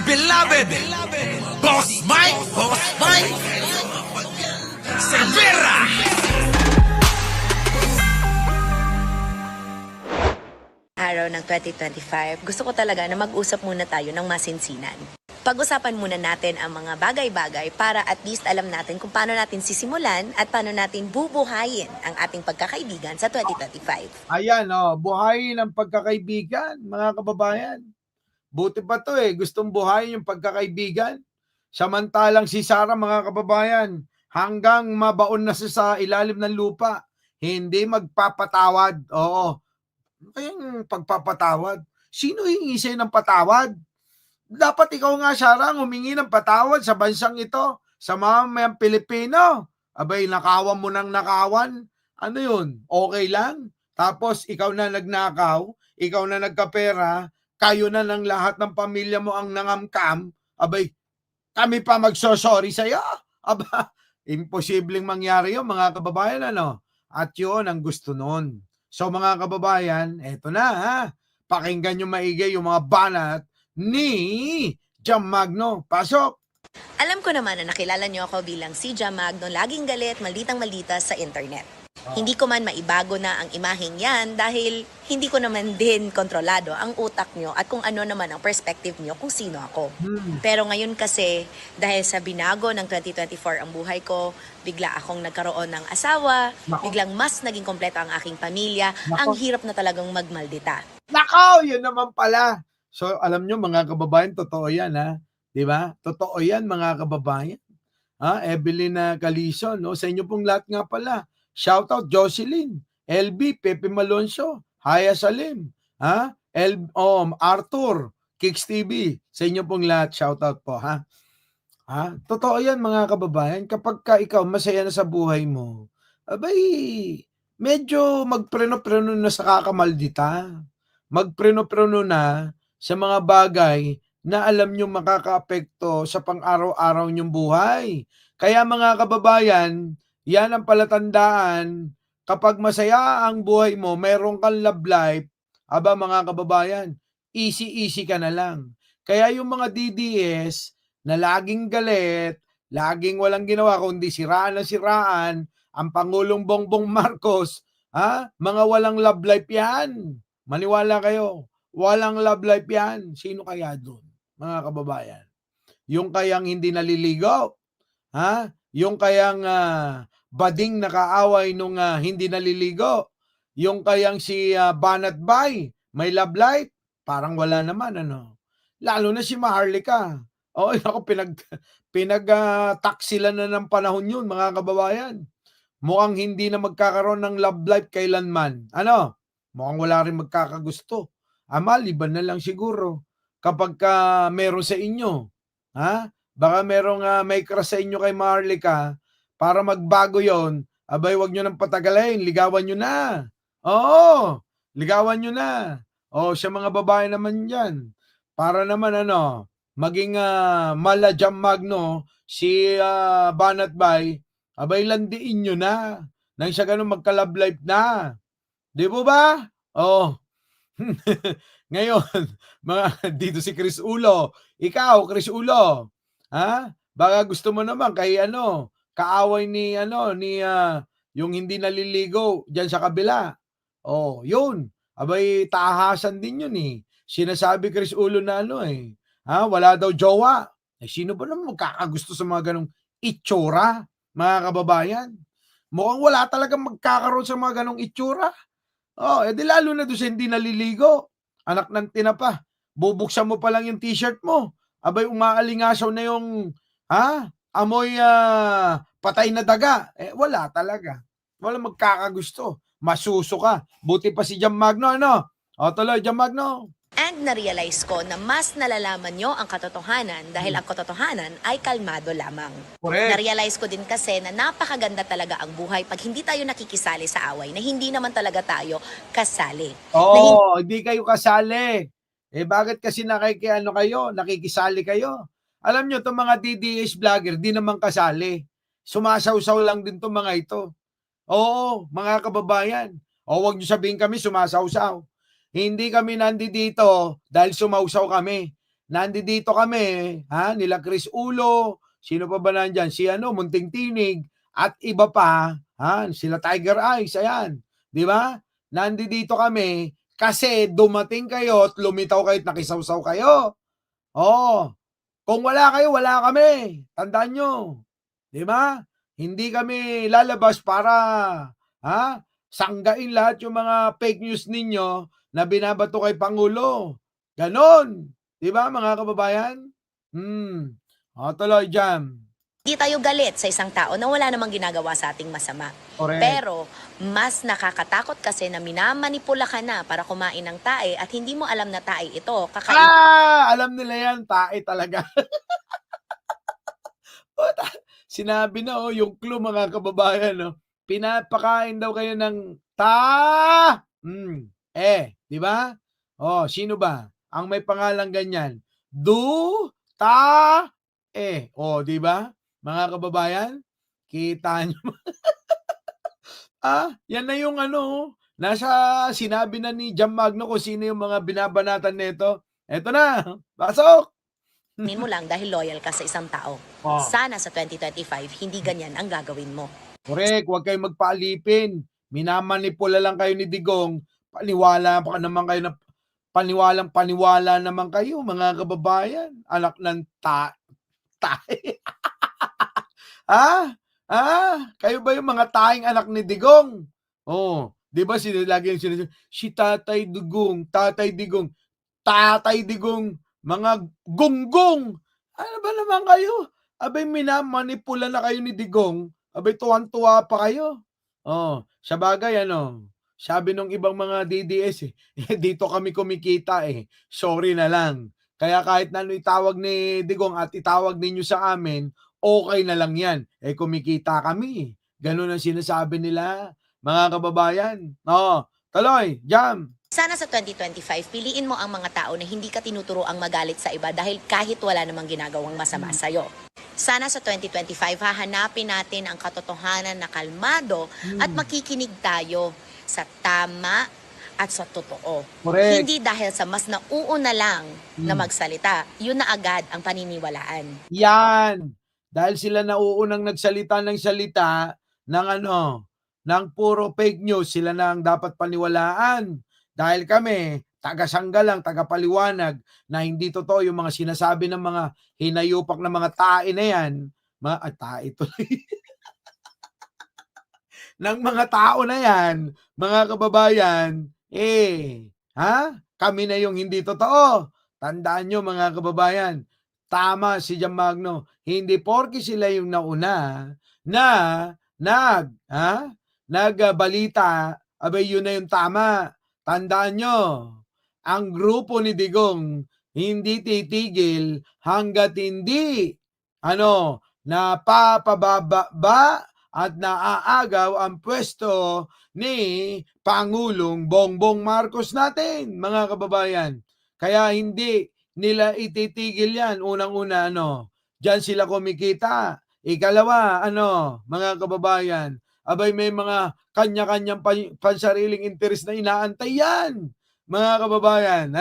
beloved Boss Mike Cervera. Araw ng 2025, gusto ko talaga na mag-usap muna tayo ng masinsinan. Pag-usapan muna natin ang mga bagay-bagay para at least alam natin kung paano natin sisimulan at paano natin bubuhayin ang ating pagkakaibigan sa 2025. Ayan, buhayin ang pagkakaibigan, mga kababayan. Buti pa to gustong buhayin yung pagkakaibigan. Samantalang si Sarah, mga kababayan, hanggang mabaon na siya sa ilalim ng lupa, hindi magpapatawad. Oo, kayang pagpapatawad. Sino hingi sa'yo ng patawad? Dapat ikaw nga, Sarah, humingi ng patawad sa bansang ito, sa mga Pilipino. Abay, nakawan mo ng nakawan. Ano yun? Okay lang? Tapos, ikaw na nagnakaw, ikaw na nagkapera, kayo na ng lahat ng pamilya mo ang nangamkam. Abay, kami pa magsosorry sa'yo. Aba, imposibleng mangyari yun, mga kababayan, ano? At yun ang gusto nun. So, mga kababayan, eto na, ha? Pakinggan nyo maigi yung mga banat ni Jam Magno. Pasok! Alam ko naman na nakilala niyo ako bilang si Jam Magno, laging galit, malditang maldita sa internet. Hindi ko man maibago na ang imaheng yan dahil hindi ko naman din kontrolado ang utak nyo at kung ano naman ang perspective nyo kung sino ako. Pero ngayon kasi, dahil sa binago ng 2024 ang buhay ko, bigla akong nagkaroon ng asawa, biglang mas naging kompleto ang aking pamilya, ang hirap na talagang magmaldita. Nakaw! Yun naman pala. So, alam nyo, mga kababayan, totoo yan, ha? Di ba? Totoo yan, mga kababayan. Evelyn Calison, no? Sa inyo pong lahat nga pala. Shoutout Jocelyn, LB, Pepe Malonzo, Haya Salim, Arthur, Kicks TV. Sa inyo pong lahat, shoutout po, ha? Totoo yan, mga kababayan. Kapag ka ikaw masaya na sa buhay mo, abay, medyo magpreno-preno na sa kakamaldita. Magpreno-preno na sa mga bagay na alam nyo makakaapekto sa pang-araw-araw nyong buhay. Kaya mga kababayan, yan ang palatandaan kapag masaya ang buhay mo, mayroon kang love life, mga kababayan, easy-easy ka na lang. Kaya yung mga DDS na laging galit, laging walang ginawa kundi siraan na siraan, ang Pangulong Bongbong Marcos, mga walang love life yan. Maniwala kayo. Walang love life yan. Sino kaya doon, mga kababayan? Yung kayang hindi naliligaw? Yung kayang bading nakaaway nung hindi naliligo? Yung kayang si Banat Bay, may love life? Parang wala naman, ano? Lalo na si Maharlika. Ako, pinag-taksilan na ng panahon yun, mga kababayan. Mukhang hindi na magkakaroon ng love life kailanman. Ano? Mukhang wala rin magkakagusto. Maliban na lang siguro kapag meron sa inyo. Baka merong may crush sa inyo kay Maharlika, para magbago yon, abay wag nyo nang patagalin, ligawan nyo na. Oo, ligawan nyo na. Sa mga babae naman yan, para naman maging mala Jam Magno, si Banat Bay, abay landiin nyo na. Nang siya ganun magka-love life na. Di po ba? Ngayon, dito si Chris Ulo. Ikaw, Chris Ulo. Baka gusto mo naman kay kaaway ni yung hindi naliligo diyan sa kabila. Yun. Abay tahasan din yun eh. Sinasabi Chris Ulo na wala daw jowa. Sino ba naman magkakagusto sa mga ganong itsura, mga kababayan? Mukhang wala talagang magkakaroon sa mga ganong itsura. Edi lalo na doon sa hindi naliligo. Anak ng tinapa. Bubuksan mo pa lang yung t-shirt mo. Abay, umaalingasaw na yung, amoy patay na daga. Wala talaga. Wala magkakagusto. Masuso ka. Buti pa si Jam Magno, tuloy, Jam Magno. And na-realize ko na mas nalalaman nyo ang katotohanan dahil ang katotohanan ay kalmado lamang. Correct. Na-realize ko din kasi na napakaganda talaga ang buhay pag hindi tayo nakikisali sa away, na hindi naman talaga tayo kasali. Hindi kayo kasali. Bakit kasi nakikisali kayo? Alam nyo, itong mga DDS vlogger, di naman kasali. Sumasaw-saw lang din itong mga ito. Mga kababayan. Huwag nyo sabihin kami sumasaw-saw. Hindi kami nandito dahil sumausaw kami. nandito kami, nila Chris Ulo, sino pa ba nandiyan? Si Munting Tinig, at iba pa, sila Tiger Eyes, ayan. Di ba? Nandito kami kasi dumating kayo at lumitaw kayo at nakisawsaw kayo. Oo. Kung wala kayo, wala kami. Tandaan nyo. Di ba? Hindi kami lalabas para sanggain lahat yung mga fake news ninyo na binabato kay Pangulo. Ganon. Di ba, mga kababayan? Tuloy, Jam. Hindi tayo galit sa isang tao na wala namang ginagawa sa ating masama. Correct. Pero mas nakakatakot kasi na minamanipula ka na para kumain ng tae at hindi mo alam na tae ito. Alam nila yan, tae talaga. Sinabi na yung clue, mga kababayan, pinapakain daw kayo ng di ba? Sino ba ang may pangalang ganyan? Di ba? Mga kababayan, kita nyo. Yan na yung nasa sinabi na ni Jam Magno kung sino yung mga binabanatan nito. Eto na, pasok! Mo lang dahil loyal ka sa isang tao. Sana sa 2025, hindi ganyan ang gagawin mo. Correct, huwag kayong magpaalipin. Minamanipula lang kayo ni Digong. Paniwala pa naman kayo na paniwala naman kayo, mga kababayan. Anak ng tae. Kayo ba yung mga taing anak ni Digong? Di ba lagi yung sinasabi, si Tatay Digong, mga gunggong. Ano ba naman kayo? Abay, minamanipula na kayo ni Digong. Abay, tuwan-tuwa pa kayo. Sa bagay, sabi nung ibang mga DDS, dito kami kumikita Sorry na lang. Kaya kahit na itawag ni Digong at itawag ninyo sa amin, okay na lang yan. Kumikita kami. Ganun ang sinasabi nila, mga kababayan. Tuloy, Jam. Sana sa 2025, piliin mo ang mga tao na hindi ka tinuturoang magalit sa iba dahil kahit wala namang ginagawang masama sa'yo. Sana sa 2025, hahanapin natin ang katotohanan na kalmado at makikinig tayo sa tama at sa totoo. Correct. Hindi dahil sa mas nauuna lang na magsalita, yun na agad ang paniniwalaan. Yan. Dahil sila nauunang nagsalita ng salita ng ng puro fake news, sila na ang dapat paniwalaan. Dahil kami, taga-sangga lang, taga-paliwanag na hindi totoo yung mga sinasabi ng mga hinayupak na mga tae na yan. Tae tuloy. ng mga tao na yan, mga kababayan, kami na yung hindi totoo. Tandaan nyo, mga kababayan, tama si Jam Magno, hindi porke sila yung nauna na nagbalita, abay yun na yung tama. Tandaan nyo, ang grupo ni Digong hindi titigil hanggat hindi napapababa at naaagaw ang pwesto ni Pangulong Bongbong Marcos natin, mga kababayan. Kaya hindi nila ititigil yan. Unang-una, diyan sila kumikita. Ikalawa, mga kababayan, abay may mga kanya-kanyang pansariling interes na inaantay yan, mga kababayan.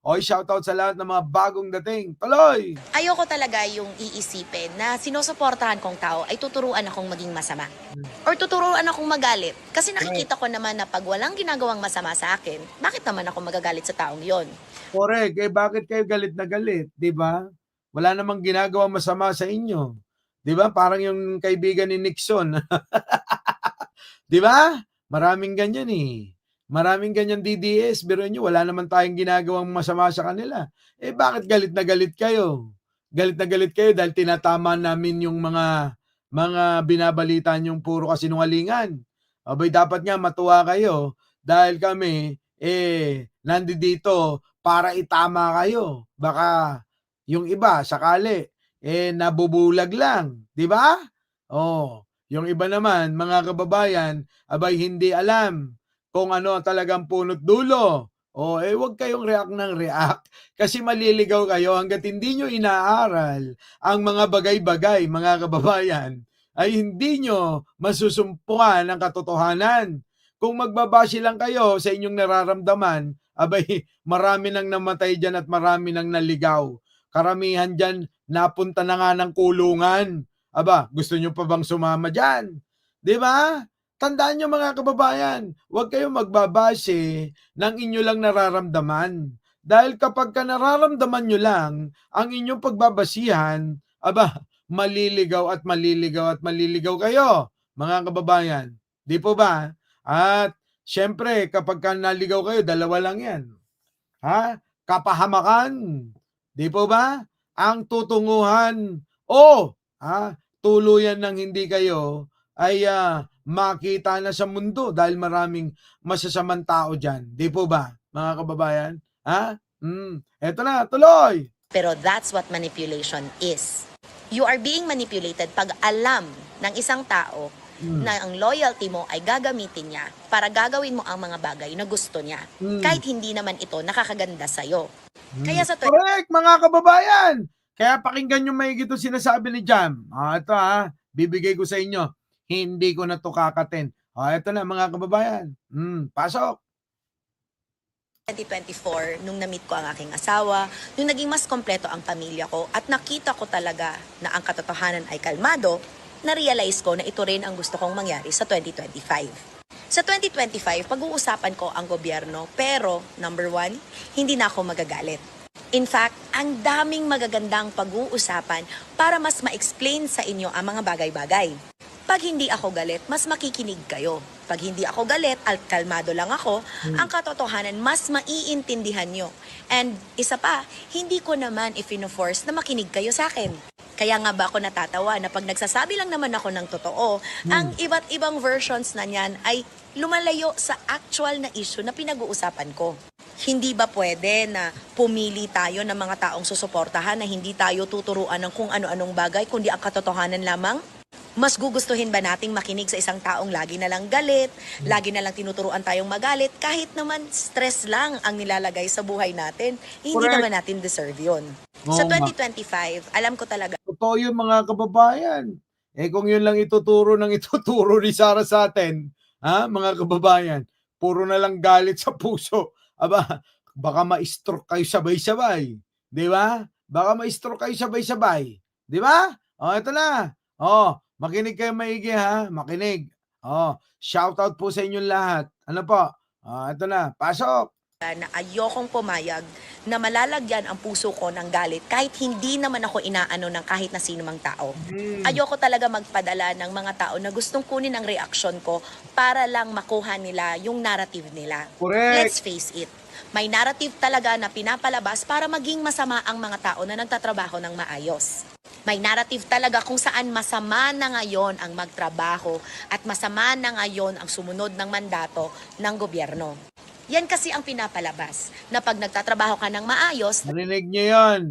Shoutout sa lahat ng mga bagong dating. Tuloy! Ayoko talaga yung iisipin na sinusuportahan kong tao ay tuturuan akong maging masama. Or tuturuan akong magalit. Kasi nakikita ko naman na pag walang ginagawang masama sa akin, bakit naman ako magagalit sa taong yon? Correct. Bakit kayo galit na galit? Diba? Wala namang ginagawang masama sa inyo. Diba? Parang yung kaibigan ni Nixon. Diba? Maraming ganyan Maraming ganyan DDS, pero nyo, wala naman tayong ginagawang masama sa kanila. Bakit galit na galit kayo? Galit na galit kayo dahil tinatama namin yung mga binabalita nyong puro kasinungalingan. Abay, dapat nga matuwa kayo dahil kami, nandito para itama kayo. Baka yung iba, sakali, nabubulag lang. Di ba? Yung iba naman, mga kababayan, abay, hindi alam kung ano talagang punot dulo. Huwag kayong react ng react kasi maliligaw kayo hanggat hindi nyo inaaral ang mga bagay-bagay, mga kababayan, ay hindi nyo masusumpungan ng katotohanan. Kung magbabashi lang kayo sa inyong nararamdaman, abay marami nang namatay diyan at marami nang naligaw. Karamihan diyan napunta na nga ng kulungan. Aba, gusto niyo pa bang sumama diyan? 'Di ba? Tandaan niyo mga kababayan, huwag kayong magbabase ng inyo lang nararamdaman. Dahil kapagka nararamdaman niyo lang ang inyong pagbabasihan, aba, maliligaw at maliligaw at maliligaw kayo, mga kababayan. 'Di po ba? At siyempre kapagka naligaw kayo, dalawa lang 'yan. Ha? Kapahamakan. 'Di po ba? Ang tutunguhan o tuluyan ng hindi kayo ay makita na sa mundo dahil maraming masasamang tao diyan. 'Di po ba, mga kababayan? Eto na, tuloy. Pero that's what manipulation is. You are being manipulated pag alam ng isang tao na ang loyalty mo ay gagamitin niya para gagawin mo ang mga bagay na gusto niya. Kahit hindi naman ito nakakaganda sa'yo. Kaya sa Correct, mga kababayan. Kaya pakinggan nyo maigit itong sinasabi ni Jam. Ito bibigay ko sa inyo. Hindi ko na to kakatin. Ito na mga kababayan. Pasok. 2024, nung na-meet ko ang aking asawa, nung naging mas kompleto ang pamilya ko at nakita ko talaga na ang katotohanan ay kalmado, na-realize ko na ito rin ang gusto kong mangyari sa 2025. Sa 2025, pag-uusapan ko ang gobyerno pero, number 1, hindi na ako magagalit. In fact, ang daming magagandang pag-uusapan para mas ma-explain sa inyo ang mga bagay-bagay. Pag hindi ako galit, mas makikinig kayo. Pag hindi ako galit, kalmado lang ako, ang katotohanan mas maiintindihan nyo. And isa pa, hindi ko naman i-force na makinig kayo sa akin. Kaya nga ba ako natatawa na pag nagsasabi lang naman ako ng totoo, ang iba't ibang versions na niyan ay lumalayo sa actual na issue na pinag-uusapan ko. Hindi ba pwede na pumili tayo ng mga taong susuportahan na hindi tayo tuturuan ng kung ano-anong bagay kundi ang katotohanan lamang? Mas gugustuhin ba nating makinig sa isang taong lagi na lang galit, lagi na lang tinuturuan tayong magalit, kahit naman stress lang ang nilalagay sa buhay natin, hindi Correct. naman natin deserve yun. Sa 2025, alam ko talaga Totoo yun mga kababayan. Kung yun lang ituturo ng ituturo ni Sarah sa atin, mga kababayan, puro na lang galit sa puso. Aba, baka ma-stroke kayo sabay-sabay. Di ba? Baka ma-stroke kayo sabay-sabay. Di ba? Ito na. Makinig kayo maigi makinig. Shoutout po sa inyong lahat. Ano po? Ito na, pasok. na ayokong pumayag na malalagyan ang puso ko ng galit kahit hindi naman ako inaano ng kahit na sino mang tao. Ayoko talaga magpadala ng mga tao na gustong kunin ang reaksyon ko para lang makuha nila yung narrative nila. Correct. Let's face it. May narrative talaga na pinapalabas para maging masama ang mga tao na nagtatrabaho ng maayos. May narrative talaga kung saan masama na ngayon ang magtrabaho at masama na ngayon ang sumunod ng mandato ng gobyerno. Yan kasi ang pinapalabas, na pag nagtatrabaho ka ng maayos, Narinig niyo yan.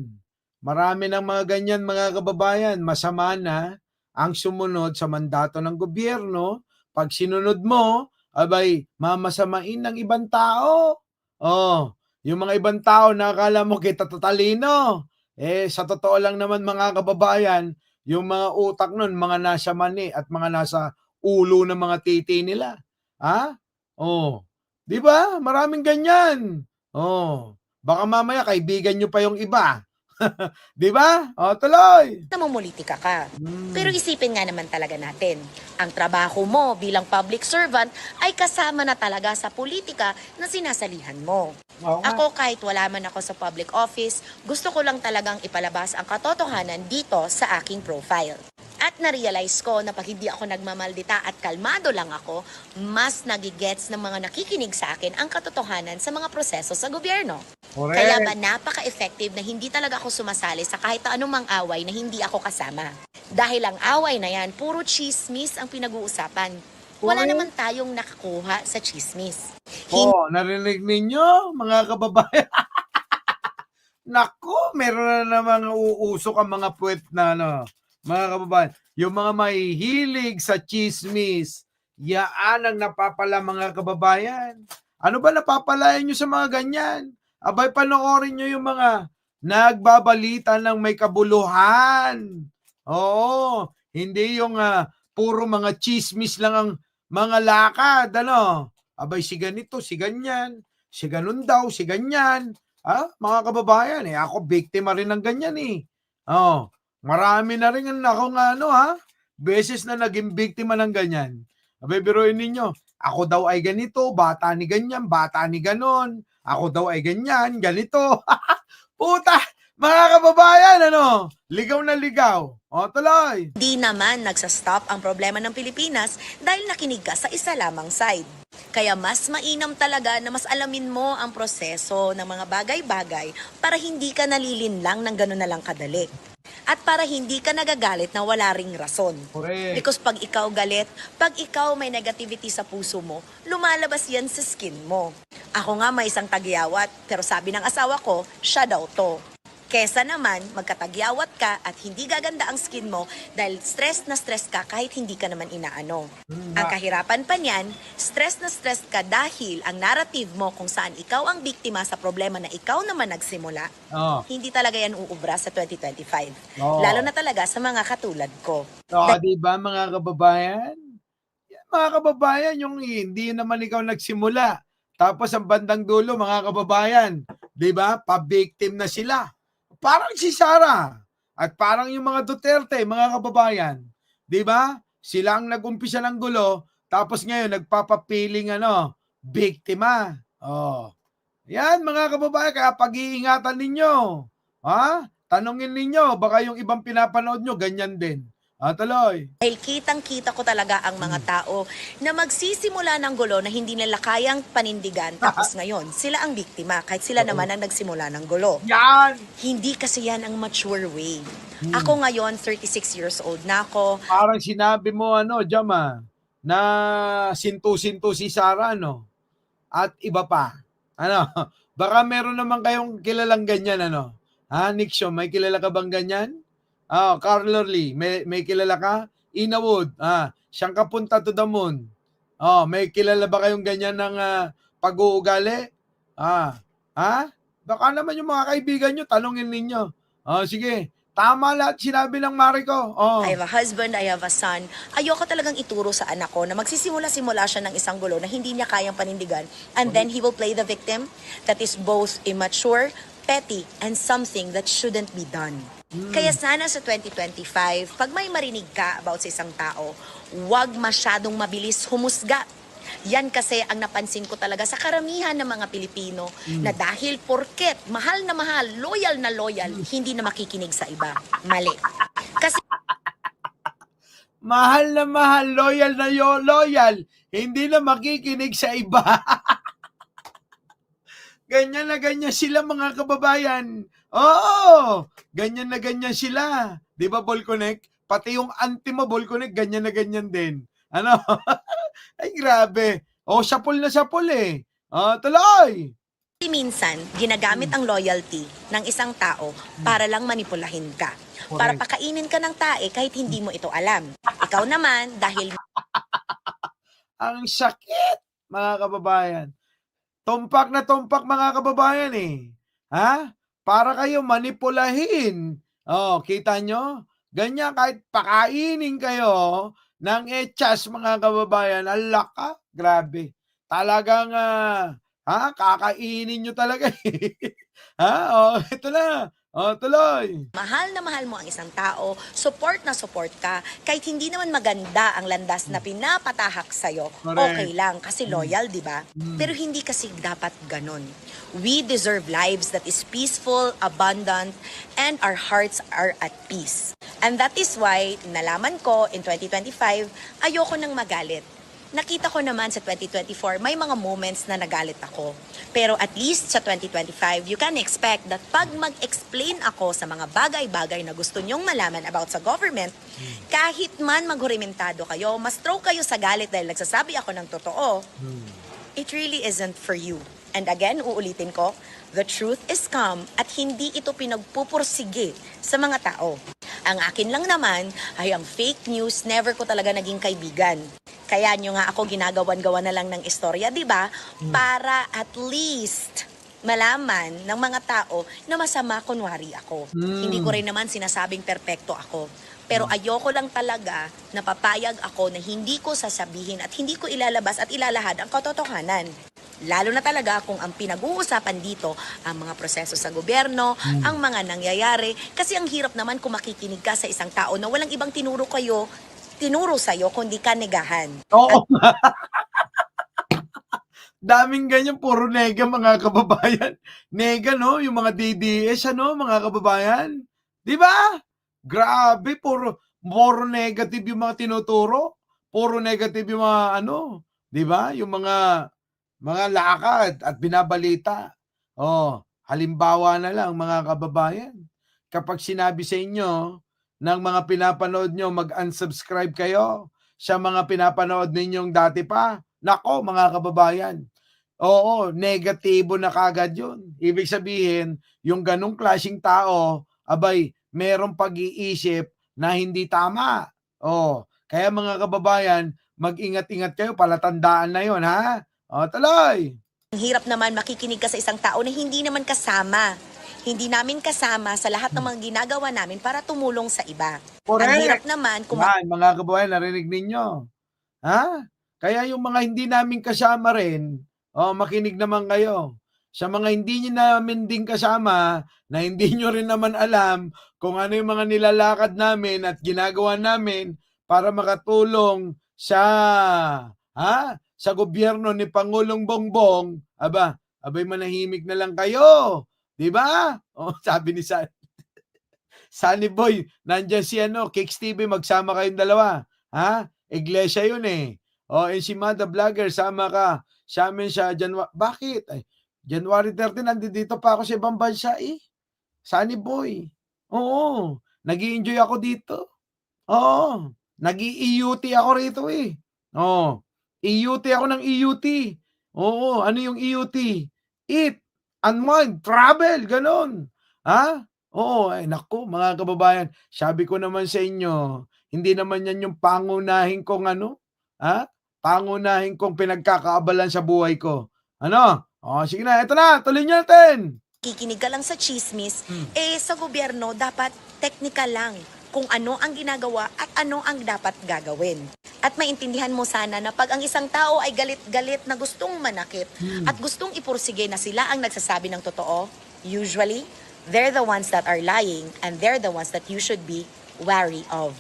Marami ng mga ganyan mga kababayan. Masama na ang sumunod sa mandato ng gobyerno. Pag sinunod mo, abay, mamasamain ng ibang tao. Yung mga ibang tao na akala mo kita tatalino. Sa totoo lang naman mga kababayan, yung mga utak nun, mga nasa mani at mga nasa ulo ng mga titi nila. Di ba? Maraming ganyan. Baka mamaya kaibigan nyo pa yung iba. Di ba? Tuloy. namumulitika ka. Pero isipin nga naman talaga natin, ang trabaho mo bilang public servant ay kasama na talaga sa politika na sinasalihan mo. Oo nga. Ako kahit wala man ako sa public office, gusto ko lang talagang ipalabas ang katotohanan dito sa aking profile. At na-realize ko na pag hindi ako nagmamaldita at kalmado lang ako, mas nagigets ng mga nakikinig sa akin ang katotohanan sa mga proseso sa gobyerno. Correct. Kaya ba napaka-effective na hindi talaga ako sumasali sa kahit anumang away na hindi ako kasama. Dahil ang away na yan, puro chismis ang pinag-uusapan. Wala Correct. naman tayong nakakuha sa chismis. Narinig ninyo, mga kababayan? Naku, meron na namang uusok ang mga puwet na mga kababayan. Yung mga mahihilig sa chismis, yaan ang napapala mga kababayan. Ano ba napapalayan nyo sa mga ganyan? Abay, panoorin nyo yung mga nagbabalita ng may kabuluhan. Oo, hindi yung puro mga chismis lang ang mga lakad, Abay, si ganito, si ganyan. si ganun daw, si ganyan. Mga kababayan, ako biktima rin ng ganyan eh. Marami na rin akong beses na naging biktima ng ganyan. Biruin ninyo, ako daw ay ganito, bata ni ganyan, bata ni ganon. Ako daw ay ganyan, ganito. Puta, mga kababayan, ligaw na ligaw. Tuloy. Di naman nagsastop ang problema ng Pilipinas dahil nakinig ka sa isa lamang side. Kaya mas mainam talaga na mas alamin mo ang proseso ng mga bagay-bagay para hindi ka nalilinlang ng gano'n na lang kadali. At para hindi ka nagagalit na wala ring rason. Correct. Because pag ikaw galit, pag ikaw may negativity sa puso mo, lumalabas yan sa skin mo. Ako nga may isang tagyawat, pero sabi ng asawa ko, siya daw to. Kesa naman, magkatagyawat ka at hindi gaganda ang skin mo dahil stress na stress ka kahit hindi ka naman inaano. Ang kahirapan pa niyan, stress na stress ka dahil ang narrative mo kung saan ikaw ang biktima sa problema na ikaw naman nagsimula, hindi talaga yan uubra sa 2025. Lalo na talaga sa mga katulad ko. Diba mga kababayan? Mga kababayan, yung hindi naman ikaw nagsimula. Tapos ang bandang dulo, mga kababayan, diba? Pa-victim na sila. Parang si Sara at parang yung mga Duterte, mga kababayan. 'Di ba? Sila ang nag-umpisa ng gulo, tapos ngayon nagpapapiling biktima. Yan mga kababayan, kaya pag-iingatan ninyo. Tanungin ninyo, baka yung ibang pinapanood nyo, ganyan din. Tuloy. Dahil kitang-kita ko talaga ang mga tao na magsisimula ng gulo na hindi nila kayang panindigan tapos ngayon, sila ang biktima kahit sila naman ang nagsimula ng gulo. Yan! Hindi kasi yan ang mature way. Ako ngayon, 36 years old na ako. Parang sinabi mo, Jama, na sintu-sintu si Sara, at iba pa. Baka meron naman kayong kilalang ganyan, Nixo, may kilala ka bang ganyan? Carlo Lee, may kilala ka? Ina Wood, siyang kapunta to the moon. May kilala ba kayong ganyan ng pag-uugali? Baka naman yung mga kaibigan nyo, tanungin ninyo. Sige, tama lahat sinabi ng mari ko. I have a husband, I have a son. Ayoko talagang ituro sa anak ko na magsisimula-simula siya ng isang gulo na hindi niya kayang panindigan and then he will play the victim. That is both immature, petty, and something that shouldn't be done. Kaya sana sa 2025, pag may marinig ka about sa isang tao, huwag masyadong mabilis humusga. Yan kasi ang napansin ko talaga sa karamihan ng mga Pilipino na dahil porket mahal na mahal, loyal na loyal, hindi na makikinig sa iba. Mali. Kasi mahal na mahal, loyal na loyal, hindi na makikinig sa iba. Ganyan na ganyan sila mga kababayan. Oo, ganyan na ganyan sila. Di ba, Volconic? Pati yung auntie mo, Volconic, ganyan na ganyan din. Ay, grabe. Sapul na sapul eh. Tuloy. minsan, ginagamit ang loyalty ng isang tao para lang manipulahin ka. Para pakainin ka ng tae kahit hindi mo ito alam. Ikaw naman, dahil Ang sakit, mga kababayan. Tumpak na tumpak, mga kababayan eh. Para kayo manipulahin. Kita nyo? Ganyan, kahit pakainin kayo ng echas, mga kababayan. Alak ka, grabe. Talagang, kakainin nyo talaga eh. Ito na. Tuloy. mahal na mahal mo ang isang tao, support na support ka, kahit hindi naman maganda ang landas na pinapatahak sa'yo, Correct. okay lang, kasi loyal, di ba? Pero hindi kasi dapat ganon. We deserve lives that is peaceful, abundant, and our hearts are at peace. And that is why, nalaman ko in 2025, ayoko nang magalit. Nakita ko naman sa 2024, may mga moments na nagalit ako. Pero at least sa 2025, you can expect that pag mag-explain ako sa mga bagay-bagay na gusto nyong malaman about sa government, kahit man maghurimentado kayo, ma-stroke kayo sa galit dahil nagsasabi ako ng totoo, it really isn't for you. And again, uulitin ko, the truth is calm at hindi ito pinagpupursige sa mga tao. Ang akin lang naman ay ang fake news, never ko talaga naging kaibigan. Kaya nyo nga ako ginagawan-gawa na lang ng istorya, di ba? Para at least malaman ng mga tao na masama kunwari ako. Hindi ko rin naman sinasabing perpekto ako. Pero ayoko lang talaga na papayag ako na hindi ko sasabihin at hindi ko ilalabas at ilalahad ang katotohanan. Lalo na talaga kung ang pinag-uusapan dito ang mga proseso sa gobyerno, ang mga nangyayari. Kasi ang hirap naman kung makikinig ka sa isang tao na walang ibang tinuro sa'yo, kundi kanegahan. Oo. Daming ganyan, puro nega mga kababayan. Nega, no? Yung mga DDS, ano, mga kababayan? Di ba? Grabe, puro negative yung mga tinuturo. Puro negative yung mga ano, di ba? Yung mga lakad at binabalita. Oh, halimbawa na lang mga kababayan. Kapag sinabi sa inyo ng mga pinapanood nyo, mag-unsubscribe kayo sa mga pinapanood ninyong dati pa. Nako, mga kababayan. Oo, negatibo na kagad yun. Ibig sabihin, yung ganong klaseng tao, abay, merong pag-iisip na hindi tama. Oh, kaya mga kababayan, mag-ingat-ingat kayo, palatandaan na yun, ha? O, tuloy! Ang hirap naman makikinig ka sa isang tao na hindi naman kasama. Hindi namin kasama sa lahat ng mga ginagawa namin para tumulong sa iba. Ang hirap naman kung Yan, mga kababayan, narinig ninyo. Ha? Kaya yung mga hindi namin kasama rin, makinig naman kayo. Sa mga hindi nyo namin din kasama, na hindi nyo rin naman alam kung ano yung mga nilalakad namin at ginagawa namin para makatulong sa gobyerno ni Pangulong Bongbong, abay manahimik na lang kayo. 'Di ba? Sabi ni Sunny Boy, nandiyan si Kicks TV, magsama kayong dalawa. Ha? Iglesia yun eh. Si Mada Vlogger, sama ka sa amin sa January. Bakit? Ay, January 13, nandito pa ako sa ibang bansa eh. Sunny Boy. Oo. Nag-i-enjoy ako dito. Oo. Nag-i-EUT ako rito eh. Oo. EUT ako ng EUT. Oo. Ano yung EUT? Eat, unwind, travel, ganon. Ha? Oo, ay naku, mga kababayan, sabi ko naman sa inyo, hindi naman yan yung pangunahin kong pangunahin kong pinagkakaabalan sa buhay ko. Ano? Sige na, eto na, tuloy natin. kikinig ka lang sa chismis, sa gobyerno dapat technical lang kung ano ang ginagawa at ano ang dapat gagawin. At maintindihan mo sana na pag ang isang tao ay galit-galit na gustong manakit at gustong ipursige na sila ang nagsasabi ng totoo, usually, they're the ones that are lying and they're the ones that you should be wary of.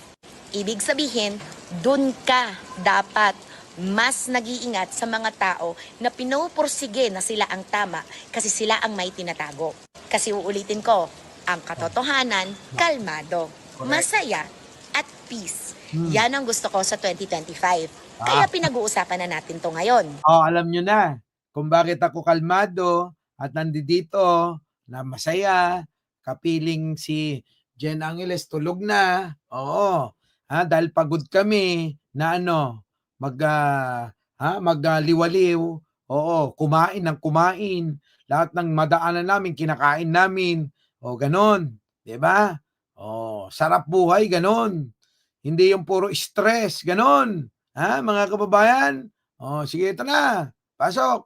Ibig sabihin, dun ka dapat mas nag-iingat sa mga tao na pinupursige na sila ang tama kasi sila ang may tinatago. Kasi uulitin ko, ang katotohanan, kalmado, masaya, at peace. Yan ang gusto ko sa 2025. Kaya pinag-uusapan na natin to ngayon. Alam nyo na kung bakit ako kalmado at nandito na masaya, kapiling si Jen Angeles tulog na. Dahil pagod kami na magliwaliw. Kumain ng kumain. Lahat ng madaanan namin, kinakain namin. Ganon. 'Di ba? Sarap buhay, ganon. Hindi yung puro stress, ganon. Mga kababayan? Sige, ito na. Pasok.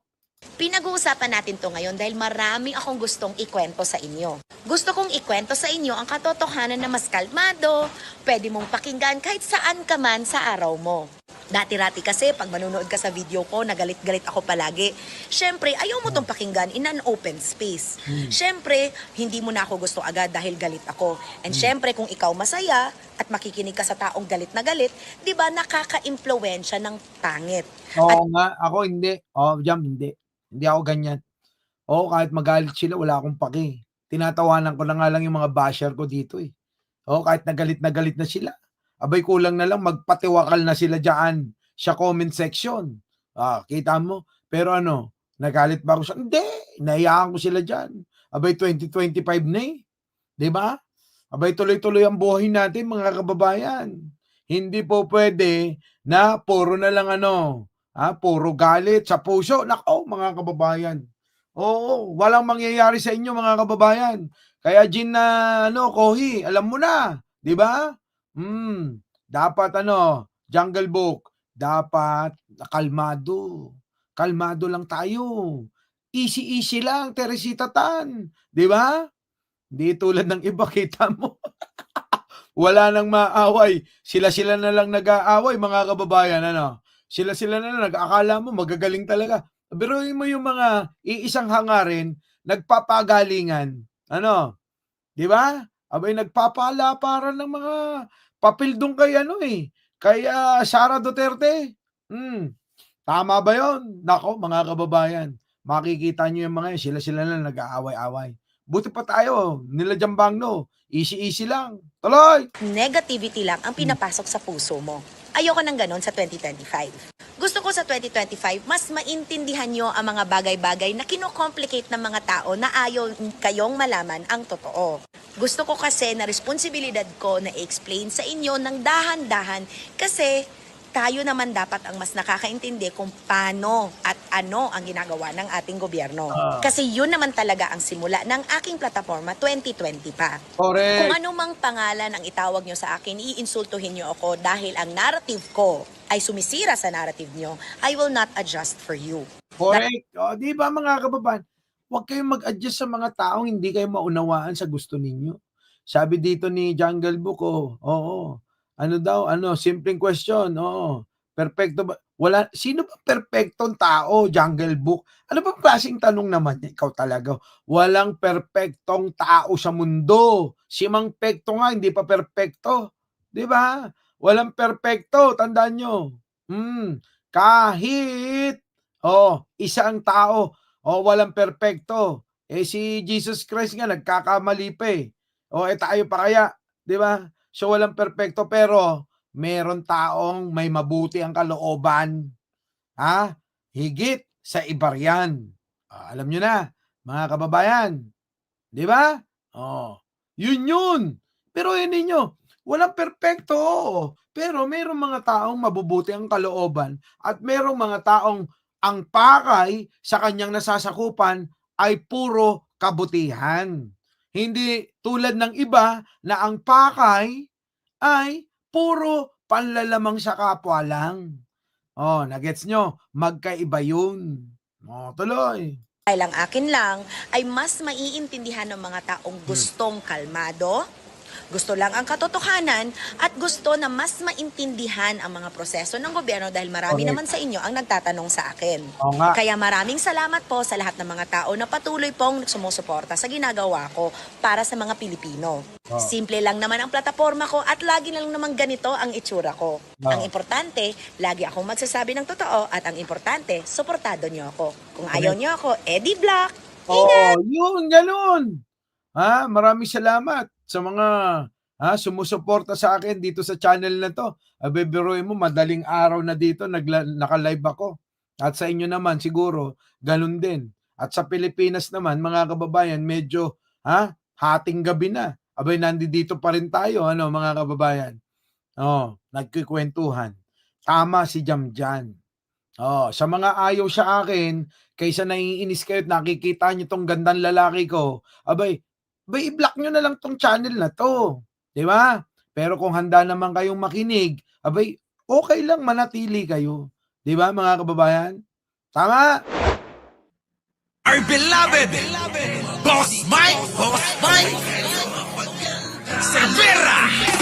Pinag-uusapan natin to ngayon dahil marami akong gustong ikwento sa inyo. Gusto kong ikwento sa inyo ang katotohanan na mas kalmado, pwede mong pakinggan kahit saan ka man sa araw mo. Dati-rati kasi pag manunood ka sa video ko, nagalit-galit ako palagi. Siyempre, ayaw mo tong pakinggan in an open space. Siyempre, hindi mo na ako gusto agad dahil galit ako. And siyempre, kung ikaw masaya at makikinig ka sa taong galit na galit, di ba nakaka-impluwensya ng pangit? Oo nga, ako hindi. Jam, hindi. Hindi ako ganyan. Kahit magalit sila, wala akong paki. Tinatawanan ko na nga lang yung mga basher ko dito eh. Kahit na galit na sila. Abay, kulang na lang magpatiwakal na sila dyan sa comment section. Kita mo? Pero nagalit ba ako sa... Hindi! Naiyaan ko sila dyan. Abay, 2025 na eh. Diba? Abay, tuloy-tuloy ang buhay natin, mga kababayan. Hindi po pwede na puro na lang puro galit sa puso. Nako, mga kababayan. Walang mangyayari sa inyo, mga kababayan. Kaya Gin na Kohi, alam mo na, 'di ba? Dapat Jungle Book, dapat kalmado. Kalmado lang tayo. Easy lang, Teresita Tan, 'di ba? Di tulad ng iba, kita mo. Wala nang maaway. Sila na lang nag-aaway, mga kababayan, Sila na lang nag-akala mo magagaling talaga. Biruin mo yung mga iisang hangarin, nagpapagalingan. Ano? Di ba? Abay, nagpapalaparan ng mga papel doon kay ano eh. Kay Sara Duterte. Tama ba yun? Nako, mga kababayan. Makikita nyo yung mga yun. Sila-sila lang nag-aaway-away. Buti pa tayo. Nila Jambangno. Easy-easy lang. Tuloy! Negativity lang ang pinapasok sa puso mo. Ayoko ng ganon sa 2025. Gusto ko sa 2025, mas maintindihan nyo ang mga bagay-bagay na kino-complicate ng mga tao na ayaw kayong malaman ang totoo. Gusto ko kasi na responsibilidad ko na i-explain sa inyo ng dahan-dahan kasi tayo naman dapat ang mas nakakaintindi kung paano at ano ang ginagawa ng ating gobyerno. Kasi yun naman talaga ang simula ng aking plataforma 2020 pa. Correct. Kung ano mang pangalan ang itawag nyo sa akin, iinsultuhin nyo ako dahil ang narrative ko ay sumisira sa narrative nyo, I will not adjust for you. Correct. O, di ba mga kababayan? Huwag kayong mag-adjust sa mga taong hindi kayo maunawaan sa gusto ninyo. Sabi dito ni Jungle Book, oo. Ano daw? Simpleng question. Oo. Perfecto ba? Wala, sino ba perfectong tao, Jungle Book? Ano bang klaseng tanong naman yan? Ikaw talaga. Walang perfectong tao sa mundo. Si Mang Pekto nga, hindi pa perfecto. Di ba? Walang perfecto, tandaan nyo. Kahit isang tao, walang perfecto. Si Jesus Christ nga, nagkakamali pa eh. Tayo pa kaya, di ba? So, walang perfecto, pero meron taong may mabuti ang kalooban. Higit sa iba riyan. Alam nyo na, mga kababayan. Di ba? Yun. Pero yun ninyo, walang perfecto. Pero merong mga taong mabubuti ang kalooban at merong mga taong ang pakay sa kanyang nasasakupan ay puro kabutihan. Hindi tulad ng iba na ang pakay ay puro panlalamang sa kapwa lang. Nagets nyo? Magkaiba yun. Tuloy. Dahil ang akin lang ay mas maiintindihan ng mga taong gustong kalmado, gusto lang ang katotohanan at gusto na mas maintindihan ang mga proseso ng gobyerno dahil marami Correct. naman sa inyo ang nagtatanong sa akin. Oo nga. Kaya maraming salamat po sa lahat ng mga tao na patuloy pong sumusuporta sa ginagawa ko para sa mga Pilipino. Simple lang naman ang plataforma ko at lagi lang naman ganito ang itsura ko. Ang importante, lagi akong magsasabi ng totoo at ang importante, suportado niyo ako. Kung ayaw niyo ako, edi block. Yun, ganun. Maraming salamat sa mga sumusuporta sa akin dito sa channel na to. Bibiruin mo, madaling araw na dito, naka-live ako. At sa inyo naman, siguro, ganun din. At sa Pilipinas naman, mga kababayan, medyo hating gabi na. Abay, nandito pa rin tayo, mga kababayan. Nagkikwentuhan. Tama si Jamjan. Sa mga ayaw sa akin, kaysa naiinis kayo at nakikita nyo tong gandang lalaki ko, abay, i-block nyo na lang tong channel na to. Di ba? Pero kung handa naman kayong makinig, abay, okay lang manatili kayo. Di ba, mga kababayan? Tama? Our beloved Boss Mike Cervera.